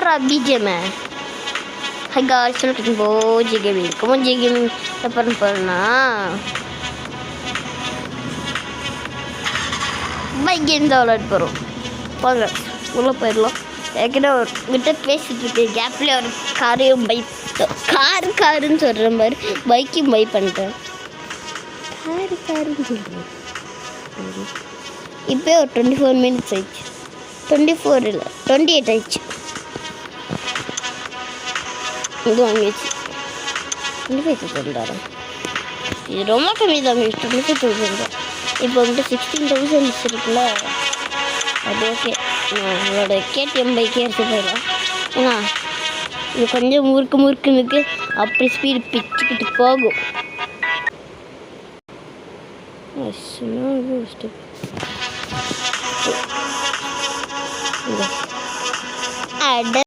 போடுறா BGM. Hi guys, welcome to G gaming. Come on G gaming பண்ணா bike game தான் விளையாட போகிறோம். வாங்க உள்ளே போயிடலாம். ஏற்கனவே கிட்ட பேசிட்டு இருக்கேன், கேப்லேயே ஒரு காரையும் பைக் காருன்னு சொல்கிற மாதிரி பைக்கையும் பை பண்ணிட்டேன். காருன்னு சொல்கிறேன். இப்போ ஒரு 24 மினிட்ஸ் ஆயிடுச்சு. 24 இல்லை 28 ஆயிடுச்சு. இது வாங்கிடுச்சு 25,000. இது ரொம்ப கம்மி தான். 25,000 இப்போ வந்துட்டு 16,000 இருக்குல்ல, அது ஓகே. என்னோட கேடிஎம் பைக்கே எடுத்து போயிடலாம். ஏன்னா இது கொஞ்சம் முறுக்குன்னு அப்படி ஸ்பீடு பிச்சுக்கிட்டு போகும். அட